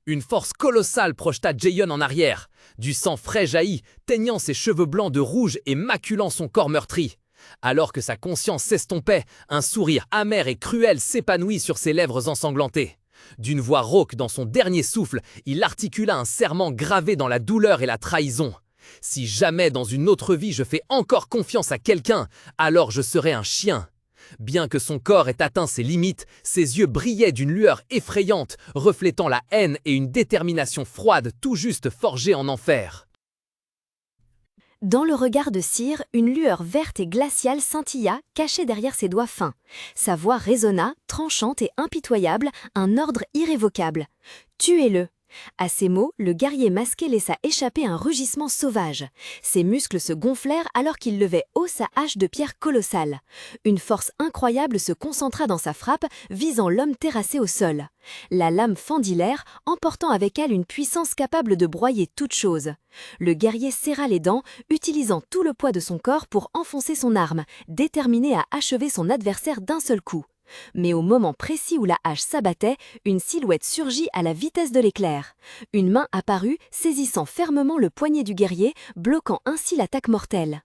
Une force colossale projeta Jaehyun en arrière. Du sang frais jaillit, teignant ses cheveux blancs de rouge et maculant son corps meurtri. Alors que sa conscience s'estompait, un sourire amer et cruel s'épanouit sur ses lèvres ensanglantées. D'une voix rauque dans son dernier souffle, il articula un serment gravé dans la douleur et la trahison. « Si jamais dans une autre vie je fais encore confiance à quelqu'un, alors je serai un chien. » Bien que son corps ait atteint ses limites, ses yeux brillaient d'une lueur effrayante, reflétant la haine et une détermination froide tout juste forgée en enfer. Dans le regard de Cyr, une lueur verte et glaciale scintilla, cachée derrière ses doigts fins. Sa voix résonna, tranchante et impitoyable, un ordre irrévocable. « Tuez-le !» À ces mots, le guerrier masqué laissa échapper un rugissement sauvage. Ses muscles se gonflèrent alors qu'il levait haut sa hache de pierre colossale. Une force incroyable se concentra dans sa frappe, visant l'homme terrassé au sol. La lame fendit l'air, emportant avec elle une puissance capable de broyer toute chose. Le guerrier serra les dents, utilisant tout le poids de son corps pour enfoncer son arme, déterminé à achever son adversaire d'un seul coup. Mais au moment précis où la hache s'abattait, une silhouette surgit à la vitesse de l'éclair. Une main apparut, saisissant fermement le poignet du guerrier, bloquant ainsi l'attaque mortelle.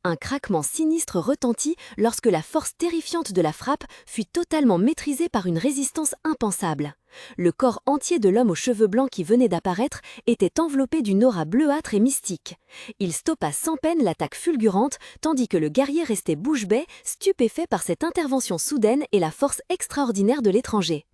Un craquement sinistre retentit lorsque la force terrifiante de la frappe fut totalement maîtrisée par une résistance impensable. Le corps entier de l'homme aux cheveux blancs qui venait d'apparaître était enveloppé d'une aura bleuâtre et mystique. Il stoppa sans peine l'attaque fulgurante, tandis que le guerrier restait bouche bée, stupéfait par cette intervention soudaine et la force extraordinaire de l'étranger.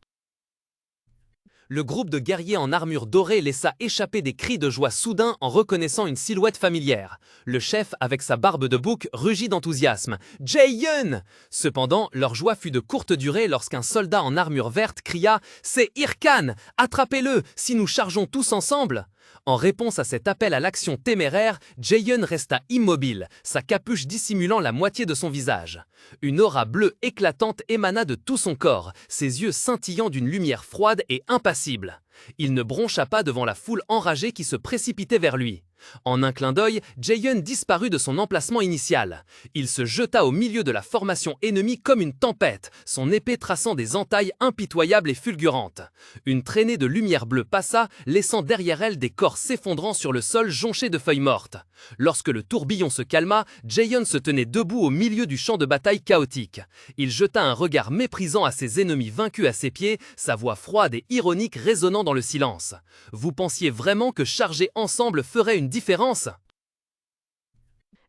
Le groupe de guerriers en armure dorée laissa échapper des cris de joie soudains en reconnaissant une silhouette familière. Le chef, avec sa barbe de bouc, rugit d'enthousiasme. « Jaehyun !» Cependant, leur joie fut de courte durée lorsqu'un soldat en armure verte cria « C'est Irkan ! Attrapez-le, si nous chargeons tous ensemble !» En réponse à cet appel à l'action téméraire, Jaehyun resta immobile, sa capuche dissimulant la moitié de son visage. Une aura bleue éclatante émana de tout son corps, ses yeux scintillant d'une lumière froide et impassible. Il ne broncha pas devant la foule enragée qui se précipitait vers lui. En un clin d'œil, Jaehyun disparut de son emplacement initial. Il se jeta au milieu de la formation ennemie comme une tempête, son épée traçant des entailles impitoyables et fulgurantes. Une traînée de lumière bleue passa, laissant derrière elle des corps s'effondrant sur le sol jonché de feuilles mortes. Lorsque le tourbillon se calma, Jaehyun se tenait debout au milieu du champ de bataille chaotique. Il jeta un regard méprisant à ses ennemis vaincus à ses pieds, sa voix froide et ironique résonnant dans le silence. Vous pensiez vraiment que charger ensemble ferait une différence ?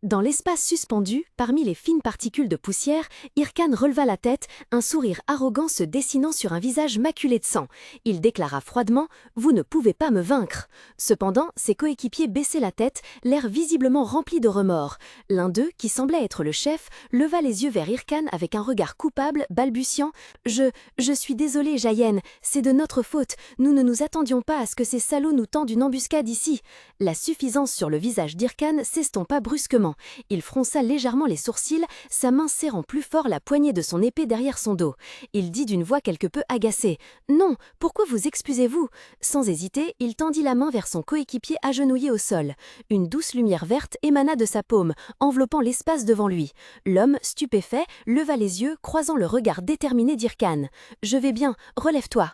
Dans l'espace suspendu, parmi les fines particules de poussière, Irkan releva la tête, un sourire arrogant se dessinant sur un visage maculé de sang. Il déclara froidement « Vous ne pouvez pas me vaincre ». Cependant, ses coéquipiers baissaient la tête, l'air visiblement rempli de remords. L'un d'eux, qui semblait être le chef, leva les yeux vers Irkan avec un regard coupable, balbutiant « Je suis désolé, Jaehyun, c'est de notre faute. Nous ne nous attendions pas à ce que ces salauds nous tendent une embuscade ici. » La suffisance sur le visage d'Irkan s'estompa brusquement. Il fronça légèrement les sourcils, sa main serrant plus fort la poignée de son épée derrière son dos. Il dit d'une voix quelque peu agacée « Non, pourquoi vous excusez-vous » Sans hésiter, il tendit la main vers son coéquipier agenouillé au sol. Une douce lumière verte émana de sa paume, enveloppant l'espace devant lui. L'homme, stupéfait, leva les yeux, croisant le regard déterminé d'Irkan. « Je vais bien, relève-toi. »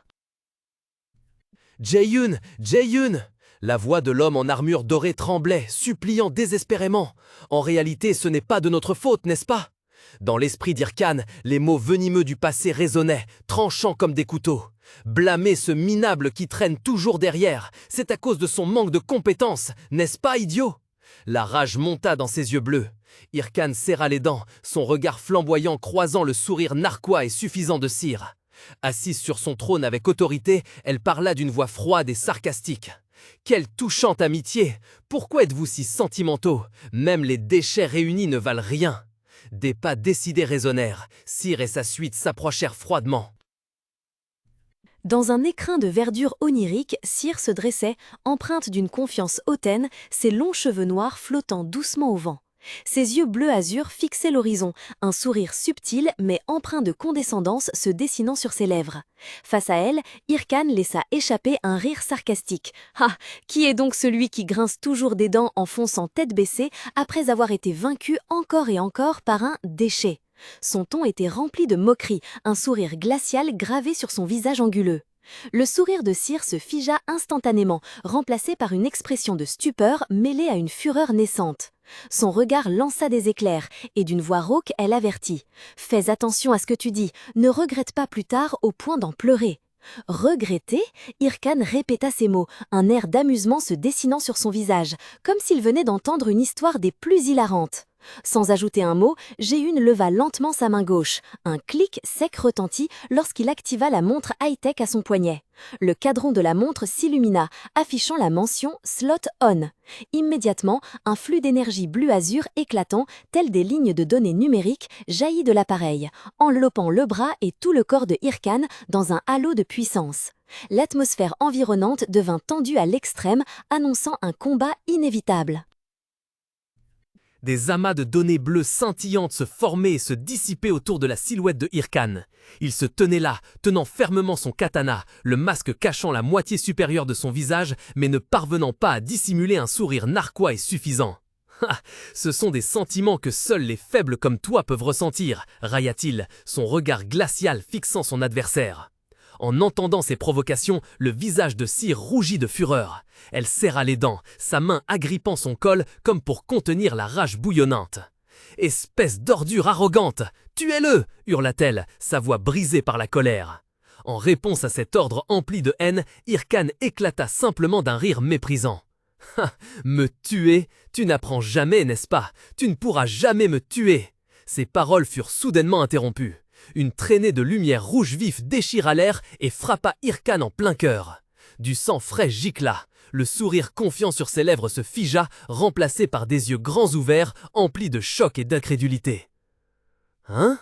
Jaehyun, Jaehyun ! La voix de l'homme en armure dorée tremblait, suppliant désespérément. En réalité, ce n'est pas de notre faute, n'est-ce pas? Dans l'esprit d'Irkan, les mots venimeux du passé résonnaient, tranchant comme des couteaux. Blâmer ce minable qui traîne toujours derrière, c'est à cause de son manque de compétences, n'est-ce pas, idiot? La rage monta dans ses yeux bleus. Irkan serra les dents, son regard flamboyant croisant le sourire narquois et suffisant de Cyr. Assise sur son trône avec autorité, elle parla d'une voix froide et sarcastique. Quelle touchante amitié! Pourquoi êtes-vous si sentimentaux? Même les déchets réunis ne valent rien. Des pas décidés résonnèrent. Cyr et sa suite s'approchèrent froidement. Dans un écrin de verdure onirique, Cyr se dressait, empreinte d'une confiance hautaine, ses longs cheveux noirs flottant doucement au vent. Ses yeux bleu azur fixaient l'horizon, un sourire subtil mais empreint de condescendance se dessinant sur ses lèvres. Face à elle, Irkan laissa échapper un rire sarcastique. « Ah, qui est donc celui qui grince toujours des dents en fonçant tête baissée après avoir été vaincu encore et encore par un déchet ?» Son ton était rempli de moquerie, un sourire glacial gravé sur son visage anguleux. Le sourire de Cyr se figea instantanément, remplacé par une expression de stupeur mêlée à une fureur naissante. Son regard lança des éclairs, et d'une voix rauque, elle avertit. « Fais attention à ce que tu dis, ne regrette pas plus tard au point d'en pleurer. » Regretter? Irkan répéta ces mots, un air d'amusement se dessinant sur son visage, comme s'il venait d'entendre une histoire des plus hilarantes. Sans ajouter un mot, Jae-Yoon leva lentement sa main gauche. Un clic sec retentit lorsqu'il activa la montre high-tech à son poignet. Le cadran de la montre s'illumina, affichant la mention « Slot On ». Immédiatement, un flux d'énergie bleu-azur éclatant, tel des lignes de données numériques, jaillit de l'appareil, enveloppant le bras et tout le corps de Irkan dans un halo de puissance. L'atmosphère environnante devint tendue à l'extrême, annonçant un combat inévitable. Des amas de données bleues scintillantes se formaient et se dissipaient autour de la silhouette de Irkan. Il se tenait là, tenant fermement son katana, le masque cachant la moitié supérieure de son visage, mais ne parvenant pas à dissimuler un sourire narquois et suffisant. « Ha! Ce sont des sentiments que seuls les faibles comme toi peuvent ressentir » railla-t-il, son regard glacial fixant son adversaire. En entendant ces provocations, le visage de Cyr rougit de fureur. Elle serra les dents, sa main agrippant son col comme pour contenir la rage bouillonnante. « Espèce d'ordure arrogante! Tuez-le » hurla-t-elle, sa voix brisée par la colère. En réponse à cet ordre empli de haine, Irkan éclata simplement d'un rire méprisant. « Ha! Me tuer? Tu n'apprends jamais, n'est-ce pas? Tu ne pourras jamais me tuer !» Ses paroles furent soudainement interrompues. Une traînée de lumière rouge vif déchira l'air et frappa Irkan en plein cœur. Du sang frais gicla. Le sourire confiant sur ses lèvres se figea, remplacé par des yeux grands ouverts, emplis de choc et d'incrédulité. « Hein ?»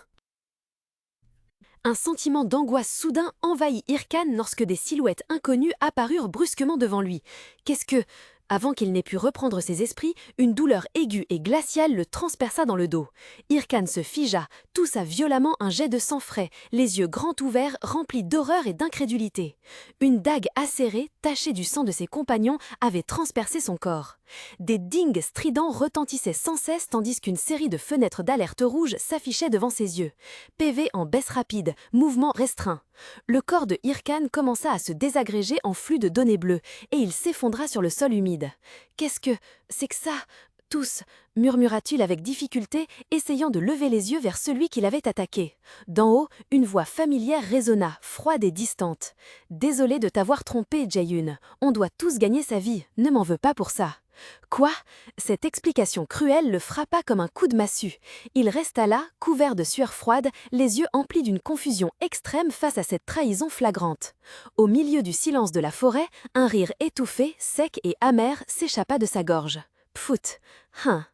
Un sentiment d'angoisse soudain envahit Irkan lorsque des silhouettes inconnues apparurent brusquement devant lui. Qu'est-ce que... Avant qu'il n'ait pu reprendre ses esprits, une douleur aiguë et glaciale le transperça dans le dos. Irkan se figea, toussa violemment un jet de sang frais, les yeux grands ouverts, remplis d'horreur et d'incrédulité. Une dague acérée, tachée du sang de ses compagnons, avait transpercé son corps. Des dings stridents retentissaient sans cesse tandis qu'une série de fenêtres d'alerte rouge s'affichait devant ses yeux. PV en baisse rapide, mouvement restreint. Le corps de Irkan commença à se désagréger en flux de données bleues, et il s'effondra sur le sol humide. « Qu'est-ce que... c'est que ça ?» Tous, murmura-t-il avec difficulté, essayant de lever les yeux vers celui qui l'avait attaqué. D'en haut, une voix familière résonna, froide et distante. « Désolé de t'avoir trompé, Jae-Yoon. On doit tous gagner sa vie, ne m'en veux pas pour ça. » Quoi? Cette explication cruelle le frappa comme un coup de massue. Il resta là, couvert de sueur froide, les yeux emplis d'une confusion extrême face à cette trahison flagrante. Au milieu du silence de la forêt, un rire étouffé, sec et amer s'échappa de sa gorge. Pfout! Hein!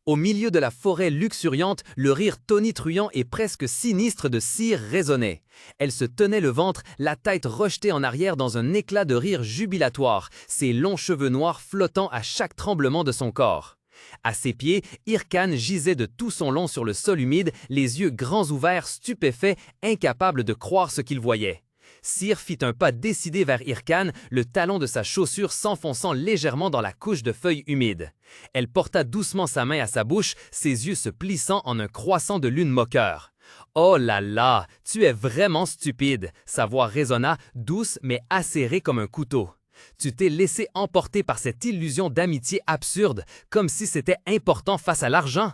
Au milieu de la forêt luxuriante, le rire tonitruant et presque sinistre de Cyr résonnait. Elle se tenait le ventre, la tête rejetée en arrière dans un éclat de rire jubilatoire, ses longs cheveux noirs flottant à chaque tremblement de son corps. À ses pieds, Irkan gisait de tout son long sur le sol humide, les yeux grands ouverts, stupéfaits, incapable de croire ce qu'il voyait. Cyr fit un pas décidé vers Irkan, le talon de sa chaussure s'enfonçant légèrement dans la couche de feuilles humides. Elle porta doucement sa main à sa bouche, ses yeux se plissant en un croissant de lune moqueur. « Oh là là, tu es vraiment stupide !» Sa voix résonna, douce mais acérée comme un couteau. Tu t'es laissé emporter par cette illusion d'amitié absurde, comme si c'était important face à l'argent.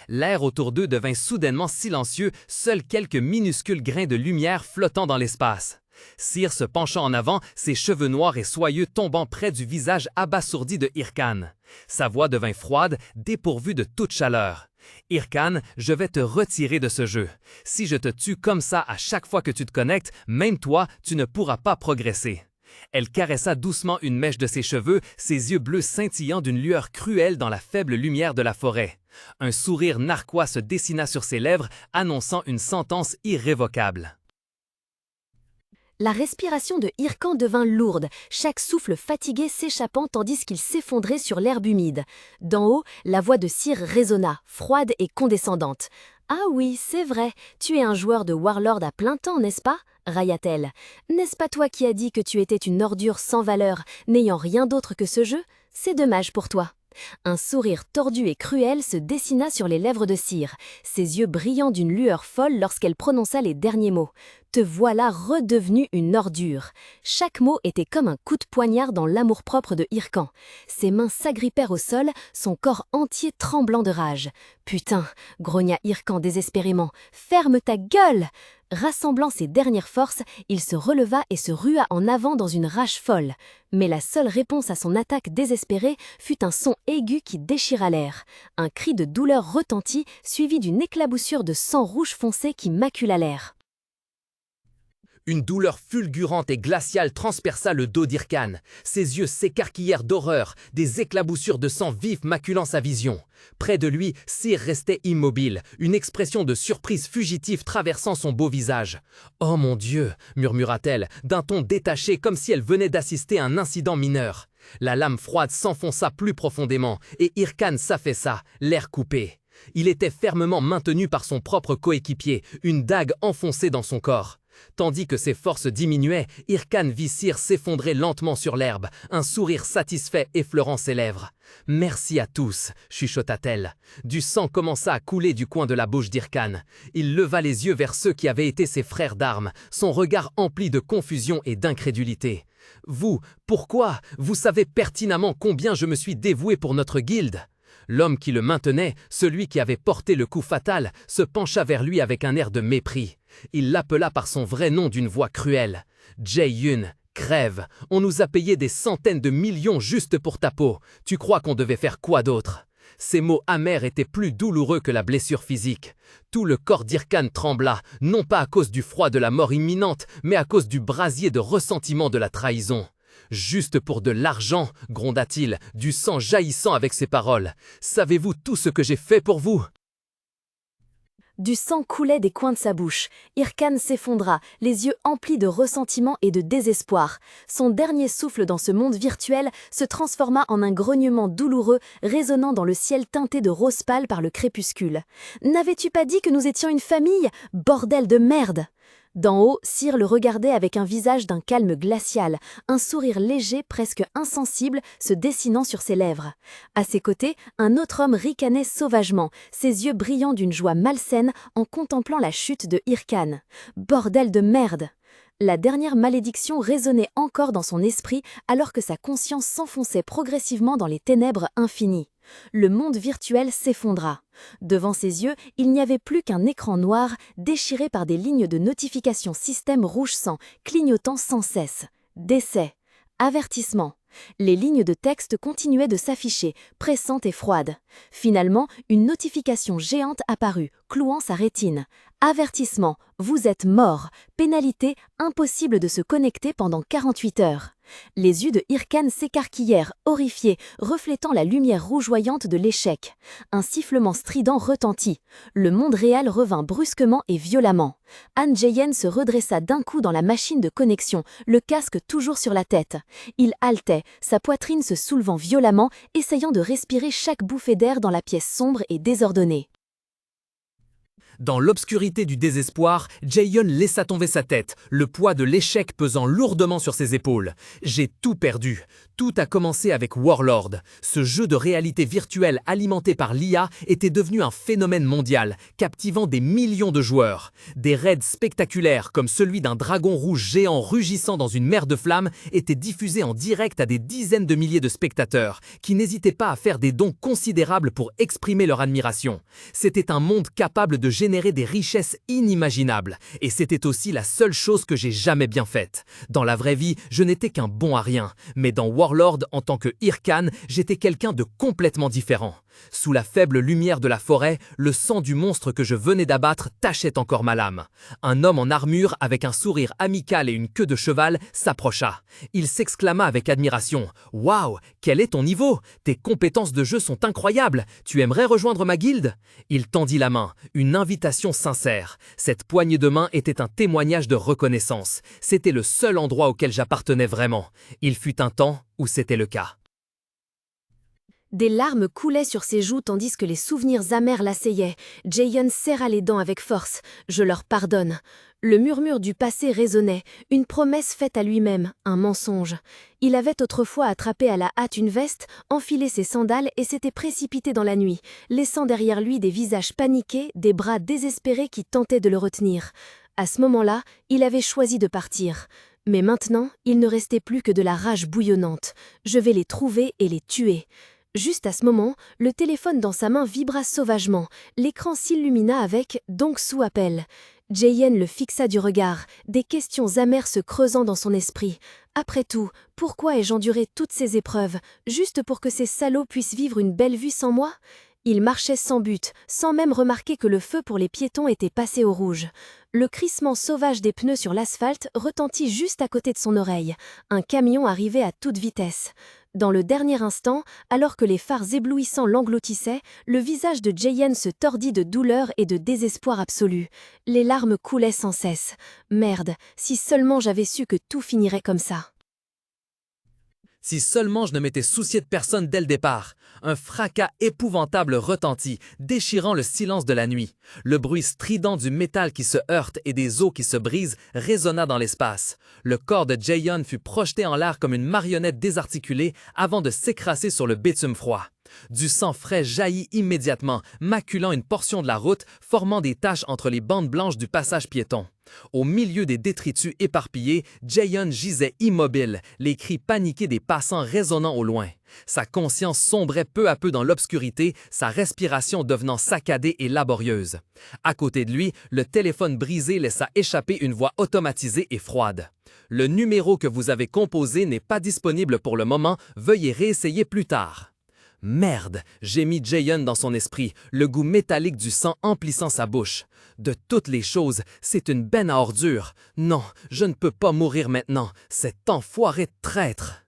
L'air autour d'eux devint soudainement silencieux, seuls quelques minuscules grains de lumière flottant dans l'espace. Cyr se pencha en avant, ses cheveux noirs et soyeux tombant près du visage abasourdi de Irkan. Sa voix devint froide, dépourvue de toute chaleur. « Irkan, je vais te retirer de ce jeu. Si je te tue comme ça à chaque fois que tu te connectes, même toi, tu ne pourras pas progresser. » Elle caressa doucement une mèche de ses cheveux, ses yeux bleus scintillant d'une lueur cruelle dans la faible lumière de la forêt. Un sourire narquois se dessina sur ses lèvres, annonçant une sentence irrévocable. La respiration de Irkan devint lourde, chaque souffle fatigué s'échappant tandis qu'il s'effondrait sur l'herbe humide. D'en haut, la voix de Cyr résonna, froide et condescendante. « Ah oui, c'est vrai, tu es un joueur de Warlord à plein temps, n'est-ce pas ?» railla-t-elle. « N'est-ce pas toi qui as dit que tu étais une ordure sans valeur, n'ayant rien d'autre que ce jeu? C'est dommage pour toi. » Un sourire tordu et cruel se dessina sur les lèvres de Cyr, ses yeux brillant d'une lueur folle lorsqu'elle prononça les derniers mots. « Te voilà redevenu une ordure !» Chaque mot était comme un coup de poignard dans l'amour-propre de Hircan. Ses mains s'agrippèrent au sol, son corps entier tremblant de rage. « Putain !» grogna Hircan désespérément. « Ferme ta gueule !» Rassemblant ses dernières forces, il se releva et se rua en avant dans une rage folle. Mais la seule réponse à son attaque désespérée fut un son aigu qui déchira l'air. Un cri de douleur retentit, suivi d'une éclaboussure de sang rouge foncé qui macula l'air. Une douleur fulgurante et glaciale transperça le dos d'Hircan. Ses yeux s'écarquillèrent d'horreur, des éclaboussures de sang vif maculant sa vision. Près de lui, Cyr restait immobile, une expression de surprise fugitive traversant son beau visage. « Oh mon Dieu !» murmura-t-elle, d'un ton détaché comme si elle venait d'assister à un incident mineur. La lame froide s'enfonça plus profondément et Hircan s'affaissa, l'air coupé. Il était fermement maintenu par son propre coéquipier, une dague enfoncée dans son corps. Tandis que ses forces diminuaient, Hircan vit Cyr s'effondrer lentement sur l'herbe, un sourire satisfait effleurant ses lèvres. « Merci à tous » chuchota-t-elle. Du sang commença à couler du coin de la bouche d'Hircan. Il leva les yeux vers ceux qui avaient été ses frères d'armes, son regard empli de confusion et d'incrédulité. « Vous, pourquoi? Vous savez pertinemment combien je me suis dévoué pour notre guilde ?» L'homme qui le maintenait, celui qui avait porté le coup fatal, se pencha vers lui avec un air de mépris. Il l'appela par son vrai nom d'une voix cruelle. « Jae-Yun, crève, on nous a payé des centaines de millions juste pour ta peau. Tu crois qu'on devait faire quoi d'autre ?» Ces mots amers étaient plus douloureux que la blessure physique. Tout le corps d'Hircan trembla, non pas à cause du froid de la mort imminente, mais à cause du brasier de ressentiment de la trahison. « Juste pour de l'argent, gronda-t-il, du sang jaillissant avec ses paroles. Savez-vous tout ce que j'ai fait pour vous ?» Du sang coulait des coins de sa bouche. Hircan s'effondra, les yeux emplis de ressentiment et de désespoir. Son dernier souffle dans ce monde virtuel se transforma en un grognement douloureux résonnant dans le ciel teinté de rose pâle par le crépuscule. « N'avais-tu pas dit que nous étions une famille? Bordel de merde !» D'en haut, Cyr le regardait avec un visage d'un calme glacial, un sourire léger, presque insensible, se dessinant sur ses lèvres. À ses côtés, un autre homme ricanait sauvagement, ses yeux brillant d'une joie malsaine en contemplant la chute de Hircan. « Bordel de merde !» La dernière malédiction résonnait encore dans son esprit alors que sa conscience s'enfonçait progressivement dans les ténèbres infinies. Le monde virtuel s'effondra. Devant ses yeux, il n'y avait plus qu'un écran noir déchiré par des lignes de notification système rouge sang, clignotant sans cesse. Décès. Avertissement. Les lignes de texte continuaient de s'afficher, pressantes et froides. Finalement, une notification géante apparut, clouant sa rétine. Avertissement. Vous êtes mort. Pénalité. Impossible de se connecter pendant 48 heures. Les yeux de Hircan s'écarquillèrent, horrifiés, reflétant la lumière rougeoyante de l'échec. Un sifflement strident retentit. Le monde réel revint brusquement et violemment. Han Jae-Yen se redressa d'un coup dans la machine de connexion, le casque toujours sur la tête. Il haletait, sa poitrine se soulevant violemment, essayant de respirer chaque bouffée d'air dans la pièce sombre et désordonnée. Dans l'obscurité du désespoir, Jae-Yun laissa tomber sa tête, le poids de l'échec pesant lourdement sur ses épaules. J'ai tout perdu. Tout a commencé avec Warlord. Ce jeu de réalité virtuelle alimenté par l'IA était devenu un phénomène mondial, captivant des millions de joueurs. Des raids spectaculaires comme celui d'un dragon rouge géant rugissant dans une mer de flammes étaient diffusés en direct à des dizaines de milliers de spectateurs, qui n'hésitaient pas à faire des dons considérables pour exprimer leur admiration. C'était un monde capable de générer des richesses inimaginables. Et c'était aussi la seule chose que j'ai jamais bien faite. Dans la vraie vie, je n'étais qu'un bon à rien. Mais dans Warlord, en tant que Hircan, j'étais quelqu'un de complètement différent. Sous la faible lumière de la forêt, le sang du monstre que je venais d'abattre tachait encore ma lame. Un homme en armure, avec un sourire amical et une queue de cheval, s'approcha. Il s'exclama avec admiration. « Waouh, quel est ton niveau? Tes compétences de jeu sont incroyables. Tu aimerais rejoindre ma guilde ?» Il tendit la main, une invitation sincère. Cette poignée de main était un témoignage de reconnaissance. C'était le seul endroit auquel j'appartenais vraiment. Il fut un temps où c'était le cas. Des larmes coulaient sur ses joues tandis que les souvenirs amers l'assaillaient. Jaehyun serra les dents avec force. « Je leur pardonne ». Le murmure du passé résonnait, une promesse faite à lui-même, un mensonge. Il avait autrefois attrapé à la hâte une veste, enfilé ses sandales et s'était précipité dans la nuit, laissant derrière lui des visages paniqués, des bras désespérés qui tentaient de le retenir. À ce moment-là, il avait choisi de partir. Mais maintenant, il ne restait plus que de la rage bouillonnante. Je vais les trouver et les tuer. Juste à ce moment, le téléphone dans sa main vibra sauvagement. L'écran s'illumina avec « Dong-soo appelle ». Jaehyun le fixa du regard, des questions amères se creusant dans son esprit. Après tout, pourquoi ai-je enduré toutes ces épreuves, juste pour que ces salauds puissent vivre une belle vie sans moi ? Il marchait sans but, sans même remarquer que le feu pour les piétons était passé au rouge. Le crissement sauvage des pneus sur l'asphalte retentit juste à côté de son oreille. Un camion arrivait à toute vitesse. Dans le dernier instant, alors que les phares éblouissants l'engloutissaient, le visage de Jaehyun se tordit de douleur et de désespoir absolu. Les larmes coulaient sans cesse. Merde, si seulement j'avais su que tout finirait comme ça. Si seulement je ne m'étais soucié de personne dès le départ. Un fracas épouvantable retentit, déchirant le silence de la nuit. Le bruit strident du métal qui se heurte et des os qui se brisent résonna dans l'espace. Le corps de Jaehyun fut projeté en l'air comme une marionnette désarticulée avant de s'écraser sur le bitume froid. Du sang frais jaillit immédiatement, maculant une portion de la route, formant des taches entre les bandes blanches du passage piéton. Au milieu des détritus éparpillés, Jaehyun gisait immobile, les cris paniqués des passants résonnant au loin. Sa conscience sombrait peu à peu dans l'obscurité, sa respiration devenant saccadée et laborieuse. À côté de lui, le téléphone brisé laissa échapper une voix automatisée et froide. « Le numéro que vous avez composé n'est pas disponible pour le moment, veuillez réessayer plus tard. » Merde, gémit Jaehyun dans son esprit, le goût métallique du sang emplissant sa bouche. De toutes les choses, c'est une benne à ordures. Non, je ne peux pas mourir maintenant, cet enfoiré de traître.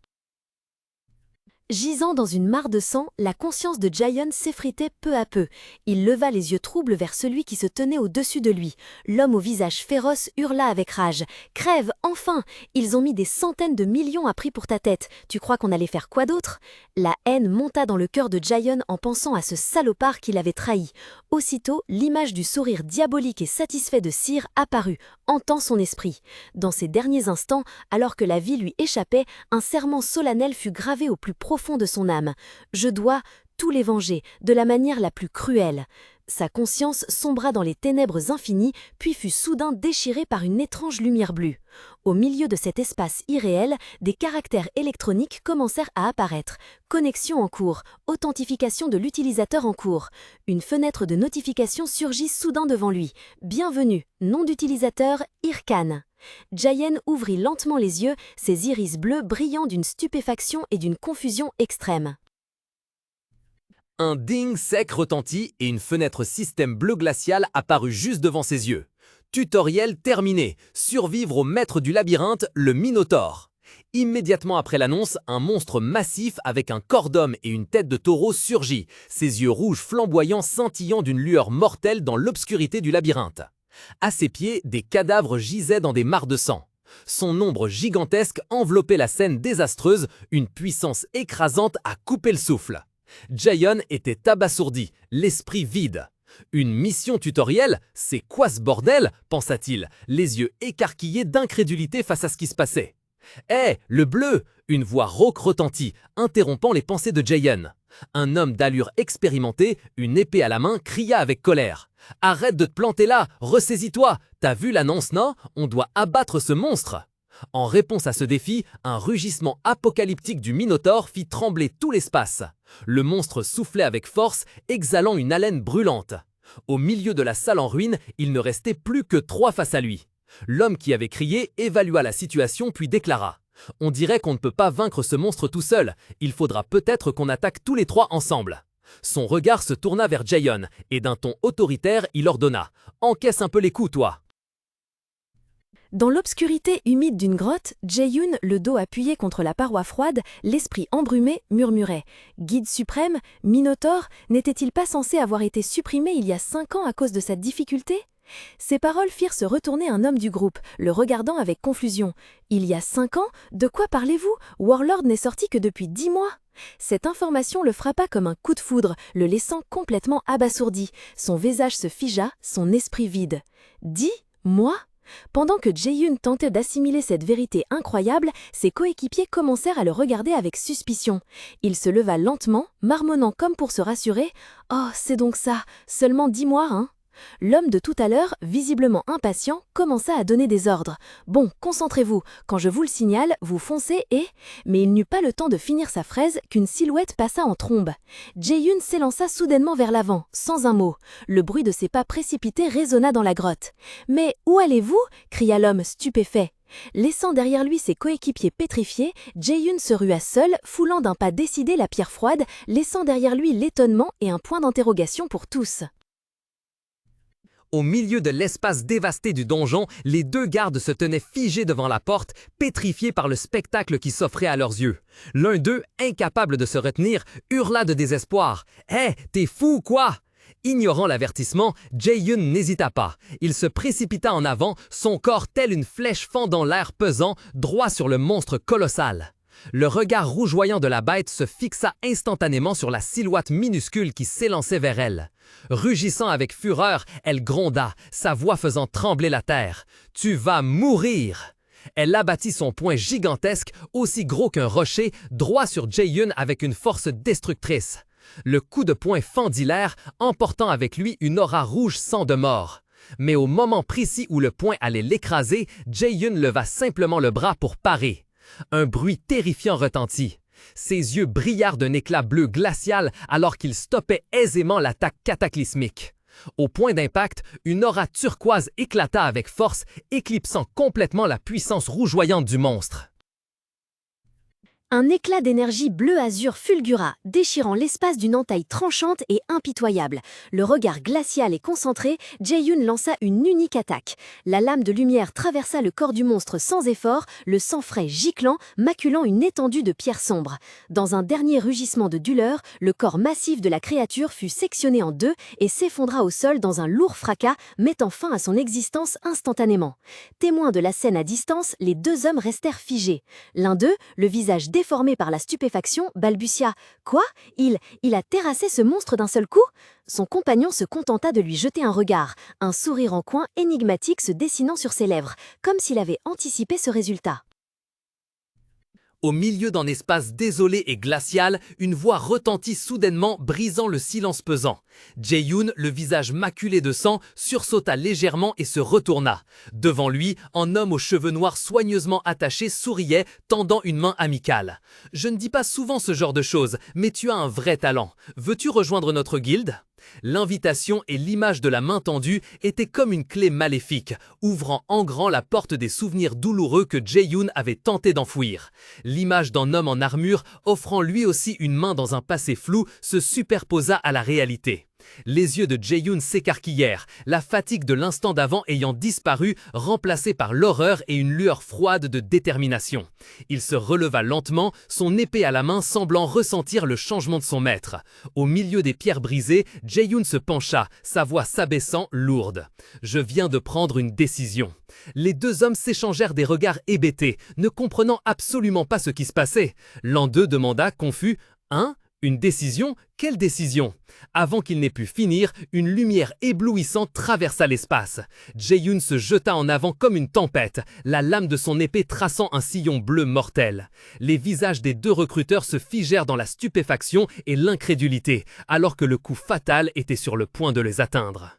Gisant dans une mare de sang, la conscience de Jaehyun s'effritait peu à peu. Il leva les yeux troubles vers celui qui se tenait au-dessus de lui. L'homme au visage féroce hurla avec rage. « Crève, enfin! Ils ont mis des centaines de millions à prix pour ta tête. Tu crois qu'on allait faire quoi d'autre ?» La haine monta dans le cœur de Jaehyun en pensant à ce salopard qui l'avait trahi. Aussitôt, l'image du sourire diabolique et satisfait de Cyr apparut, hantant son esprit. Dans ces derniers instants, alors que la vie lui échappait, un serment solennel fut gravé au plus profond de son âme. Je dois tous les venger, de la manière la plus cruelle. Sa conscience sombra dans les ténèbres infinies, puis fut soudain déchirée par une étrange lumière bleue. Au milieu de cet espace irréel, des caractères électroniques commencèrent à apparaître. Connexion en cours, authentification de l'utilisateur en cours. Une fenêtre de notification surgit soudain devant lui. Bienvenue, nom d'utilisateur Irkan. Jaehyun ouvrit lentement les yeux, ses iris bleus brillant d'une stupéfaction et d'une confusion extrême. Un ding sec retentit et une fenêtre système bleu glacial apparut juste devant ses yeux. Tutoriel terminé. Survivre au maître du labyrinthe, le Minotaure. Immédiatement après l'annonce, un monstre massif avec un corps d'homme et une tête de taureau surgit, ses yeux rouges flamboyants scintillant d'une lueur mortelle dans l'obscurité du labyrinthe. À ses pieds, des cadavres gisaient dans des mares de sang. Son ombre gigantesque enveloppait la scène désastreuse, une puissance écrasante à couper le souffle. Jaehyun était abasourdi, l'esprit vide. Une mission tutoriel, c'est quoi ce bordel, pensa-t-il, les yeux écarquillés d'incrédulité face à ce qui se passait. Hé, le bleu! Une voix rauque retentit, interrompant les pensées de Jaehyun. Un homme d'allure expérimentée, une épée à la main, cria avec colère. « Arrête de te planter là, ressaisis-toi! T'as vu l'annonce, non? On doit abattre ce monstre !» En réponse à ce défi, un rugissement apocalyptique du Minotaure fit trembler tout l'espace. Le monstre soufflait avec force, exhalant une haleine brûlante. Au milieu de la salle en ruine, il ne restait plus que 3 face à lui. L'homme qui avait crié évalua la situation puis déclara « On dirait qu'on ne peut pas vaincre ce monstre tout seul, il faudra peut-être qu'on attaque tous les 3 ensemble. » Son regard se tourna vers Jaehyun et d'un ton autoritaire, il ordonna « Encaisse un peu les coups, toi !» Dans l'obscurité humide d'une grotte, Jaehyun, le dos appuyé contre la paroi froide, l'esprit embrumé, murmurait « Guide suprême, Minotaure, n'était-il pas censé avoir été supprimé il y a 5 ans à cause de sa difficulté ?» Ces paroles firent se retourner un homme du groupe, le regardant avec confusion. Il y a 5 ans? De quoi parlez-vous? Warlord n'est sorti que depuis 10 mois. Cette information le frappa comme un coup de foudre, le laissant complètement abasourdi. Son visage se figea, son esprit vide. 10 mois? Pendant que Jae-yoon tentait d'assimiler cette vérité incroyable, ses coéquipiers commencèrent à le regarder avec suspicion. Il se leva lentement, marmonnant comme pour se rassurer. « Oh, c'est donc ça, seulement 10 mois, hein ?» L'homme de tout à l'heure, visiblement impatient, commença à donner des ordres. « Bon, concentrez-vous, quand je vous le signale, vous foncez et… » Mais il n'eut pas le temps de finir sa phrase qu'une silhouette passa en trombe. Jae-yoon s'élança soudainement vers l'avant, sans un mot. Le bruit de ses pas précipités résonna dans la grotte. « Mais où allez-vous » cria l'homme stupéfait. Laissant derrière lui ses coéquipiers pétrifiés, Jae-yoon se rua seul, foulant d'un pas décidé la pierre froide, laissant derrière lui l'étonnement et un point d'interrogation pour tous. Au milieu de l'espace dévasté du donjon, les 2 gardes se tenaient figés devant la porte, pétrifiés par le spectacle qui s'offrait à leurs yeux. L'un d'eux, incapable de se retenir, hurla de désespoir. « Hé, t'es fou ou quoi ?» Ignorant l'avertissement, Jae-yoon n'hésita pas. Il se précipita en avant, son corps tel une flèche fendant l'air pesant, droit sur le monstre colossal. Le regard rougeoyant de la bête se fixa instantanément sur la silhouette minuscule qui s'élançait vers elle. Rugissant avec fureur, elle gronda, sa voix faisant trembler la terre. « Tu vas mourir !» Elle abattit son poing gigantesque, aussi gros qu'un rocher, droit sur Jae-yoon avec une force destructrice. Le coup de poing fendit l'air, emportant avec lui une aura rouge sang de mort. Mais au moment précis où le poing allait l'écraser, Jae-yoon leva simplement le bras pour parer. Un bruit terrifiant retentit. Ses yeux brillèrent d'un éclat bleu glacial alors qu'il stoppait aisément l'attaque cataclysmique. Au point d'impact, une aura turquoise éclata avec force, éclipsant complètement la puissance rougeoyante du monstre. Un éclat d'énergie bleu-azur fulgura, déchirant l'espace d'une entaille tranchante et impitoyable. Le regard glacial et concentré, Jae-yoon lança une unique attaque. La lame de lumière traversa le corps du monstre sans effort, le sang frais giclant, maculant une étendue de pierre sombre. Dans un dernier rugissement de douleur, le corps massif de la créature fut sectionné en 2 et s'effondra au sol dans un lourd fracas, mettant fin à son existence instantanément. Témoins de la scène à distance, les 2 hommes restèrent figés. L'un d'eux, le visage déformé par la stupéfaction, balbutia « Quoi? Il a terrassé ce monstre d'un seul coup ?» Son compagnon se contenta de lui jeter un regard, un sourire en coin énigmatique se dessinant sur ses lèvres, comme s'il avait anticipé ce résultat. Au milieu d'un espace désolé et glacial, une voix retentit soudainement, brisant le silence pesant. Jae-yoon, le visage maculé de sang, sursauta légèrement et se retourna. Devant lui, un homme aux cheveux noirs soigneusement attachés souriait, tendant une main amicale. « Je ne dis pas souvent ce genre de choses, mais tu as un vrai talent. Veux-tu rejoindre notre guilde ?» L'invitation et l'image de la main tendue étaient comme une clé maléfique, ouvrant en grand la porte des souvenirs douloureux que Jae-yoon avait tenté d'enfouir. L'image d'un homme en armure, offrant lui aussi une main dans un passé flou, se superposa à la réalité. Les yeux de Jae-yoon s'écarquillèrent, la fatigue de l'instant d'avant ayant disparu, remplacée par l'horreur et une lueur froide de détermination. Il se releva lentement, son épée à la main semblant ressentir le changement de son maître. Au milieu des pierres brisées, Jae-yoon se pencha, sa voix s'abaissant, lourde. « Je viens de prendre une décision. » Les 2 hommes s'échangèrent des regards hébétés, ne comprenant absolument pas ce qui se passait. L'un d'eux demanda, confus, « Hein ? Une décision? Quelle décision ?» Avant qu'il n'ait pu finir, une lumière éblouissante traversa l'espace. Jae-yoon se jeta en avant comme une tempête, la lame de son épée traçant un sillon bleu mortel. Les visages des 2 recruteurs se figèrent dans la stupéfaction et l'incrédulité, alors que le coup fatal était sur le point de les atteindre.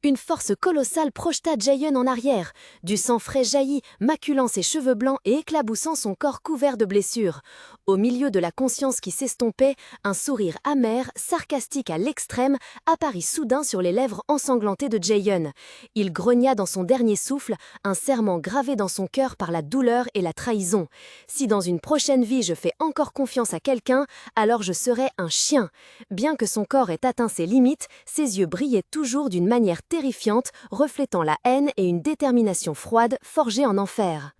Une force colossale projeta Jae-yoon en arrière. Du sang frais jaillit, maculant ses cheveux blancs et éclaboussant son corps couvert de blessures. Au milieu de la conscience qui s'estompait, un sourire amer, sarcastique à l'extrême, apparut soudain sur les lèvres ensanglantées de Jae-yoon. Il grogna dans son dernier souffle, un serment gravé dans son cœur par la douleur et la trahison. Si dans une prochaine vie je fais encore confiance à quelqu'un, alors je serai un chien. Bien que son corps ait atteint ses limites, ses yeux brillaient toujours d'une manière terrifiante, reflétant la haine et une détermination froide forgée en enfer.